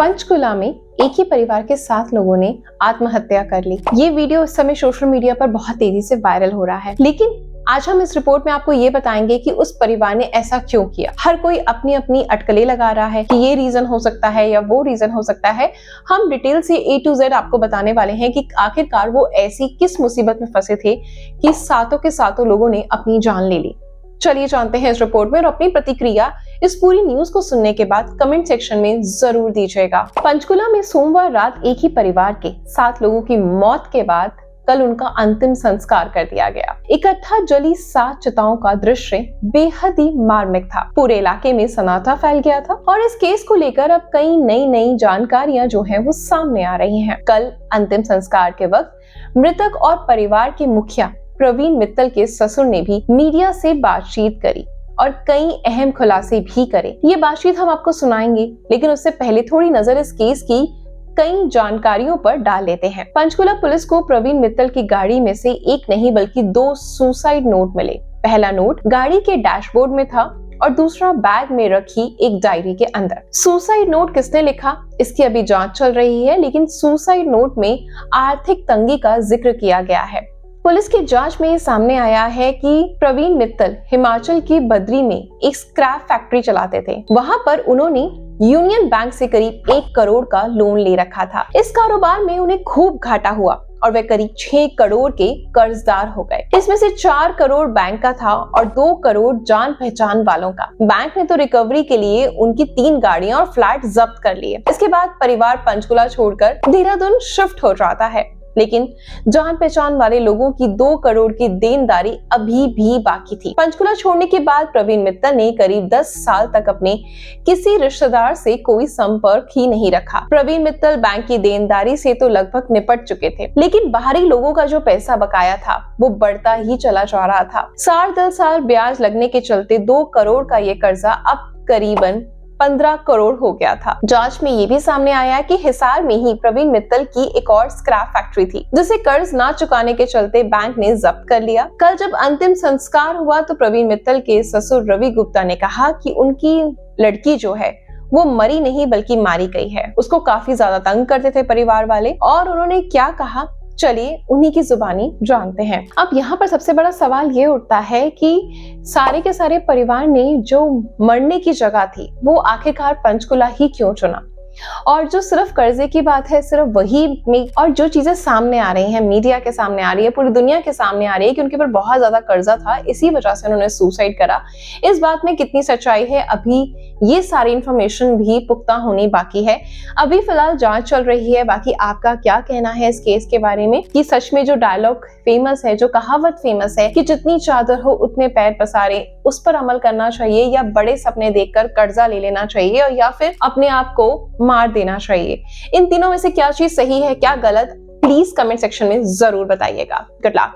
पंचकुला में एक ही परिवार के 7 लोगों ने आत्महत्या कर ली। ये वीडियो इस समय सोशल मीडिया पर बहुत तेजी से वायरल हो रहा है, लेकिन आज हम इस रिपोर्ट में आपको ये बताएंगे कि उस परिवार ने ऐसा क्यों किया। हर कोई अपनी अपनी अटकलें लगा रहा है कि ये रीजन हो सकता है या वो रीजन हो सकता है। हम डिटेल से A to Z आपको बताने वाले हैं कि आखिरकार वो ऐसी किस मुसीबत में फंसे थे कि सातों के सातों लोगों ने अपनी जान ले ली। चलिए जानते हैं इस रिपोर्ट में और अपनी प्रतिक्रिया इस पूरी न्यूज को सुनने के बाद कमेंट सेक्शन में जरूर दीजिएगा। पंचकुला में सोमवार रात एक ही परिवार के 7 लोगों की मौत के बाद कल उनका अंतिम संस्कार कर दिया गया। इकट्ठा जली 7 चिताओं का दृश्य बेहद ही मार्मिक था। पूरे इलाके में सन्नाटा फैल गया था और इस केस को लेकर अब कई नई जानकारियां जो हैं वो सामने आ रही हैं। कल अंतिम संस्कार के वक्त मृतक और परिवार के मुखिया प्रवीण मित्तल के ससुर ने भी मीडिया से बातचीत करी और कई अहम खुलासे भी करे। ये बातचीत हम आपको सुनाएंगे, लेकिन उससे पहले थोड़ी नजर इस केस की कई जानकारियों पर डाल लेते हैं। पंचकुला पुलिस को प्रवीण मित्तल की गाड़ी में से एक नहीं बल्कि 2 सुसाइड नोट मिले। पहला नोट गाड़ी के डैशबोर्ड में था और दूसरा बैग में रखी एक डायरी के अंदर। सुसाइड नोट किसने लिखा, इसकी अभी जांच चल रही है, लेकिन सुसाइड नोट में आर्थिक तंगी का जिक्र किया गया है। पुलिस की जांच में ये सामने आया है कि प्रवीण मित्तल हिमाचल की बद्री में एक स्क्रैप फैक्ट्री चलाते थे। वहां पर उन्होंने यूनियन बैंक से करीब 1 करोड़ का लोन ले रखा था। इस कारोबार में उन्हें खूब घाटा हुआ और वे करीब 6 करोड़ के कर्जदार हो गए। इसमें से 4 करोड़ बैंक का था और 2 करोड़ जान पहचान वालों का। बैंक ने तो रिकवरी के लिए उनकी 3 गाड़ियां और फ्लैट जब्त कर लिए। इसके बाद परिवार पंचकुला छोड़कर देहरादून शिफ्ट हो जाता है, लेकिन जान पहचान वाले लोगों की 2 करोड़ की देनदारी अभी भी बाकी थी। पंचकुला छोड़ने के बाद प्रवीण मित्तल ने करीब 10 साल तक अपने किसी रिश्तेदार से कोई संपर्क ही नहीं रखा। प्रवीण मित्तल बैंक की देनदारी से तो लगभग निपट चुके थे, लेकिन बाहरी लोगों का जो पैसा बकाया था वो बढ़ता ही चला जा रहा था। 7 साल ब्याज लगने के चलते 2 करोड़ का ये कर्जा अब करीबन 15 करोड़ हो गया था। जांच में ये भी सामने आया कि हिसार में ही प्रवीण मित्तल की एक और स्क्रैप फैक्ट्री थी, जिसे कर्ज ना चुकाने के चलते बैंक ने जब्त कर लिया। कल जब अंतिम संस्कार हुआ तो प्रवीण मित्तल के ससुर रवि गुप्ता ने कहा कि उनकी लड़की जो है वो मरी नहीं बल्कि मारी गई है। उसको काफी ज्यादा तंग करते थे परिवार वाले, और उन्होंने क्या कहा चलिए उन्हीं की जुबानी जानते हैं। अब यहाँ पर सबसे बड़ा सवाल ये उठता है कि सारे के सारे परिवार ने जो मरने की जगह थी वो आखिरकार पंचकुला ही क्यों चुना, और जो सिर्फ कर्जे की बात है सिर्फ वही में, और जो चीजें सामने आ रही हैं, मीडिया के सामने आ रही है, पूरी दुनिया के सामने आ रही है कि उनके ऊपर बहुत ज्यादा कर्जा था, इसी वजह से उन्होंने सुसाइड करा। इस बात में कितनी सच्चाई है, अभी ये सारी इंफॉर्मेशन भी पुख्ता होनी बाकी है। अभी फिलहाल जांच चल रही है। बाकी आपका क्या कहना है इस केस के बारे में कि सच में जो डायलॉग फेमस है, जो कहावत फेमस है कि जितनी चादर हो उतने पैर पसारे, उस पर अमल करना चाहिए, या बड़े सपने देखकर कर्जा ले लेना चाहिए, या फिर अपने आप को मार देना चाहिए? इन तीनों में से क्या चीज सही है, क्या गलत, प्लीज कमेंट सेक्शन में जरूर बताइएगा। Good luck.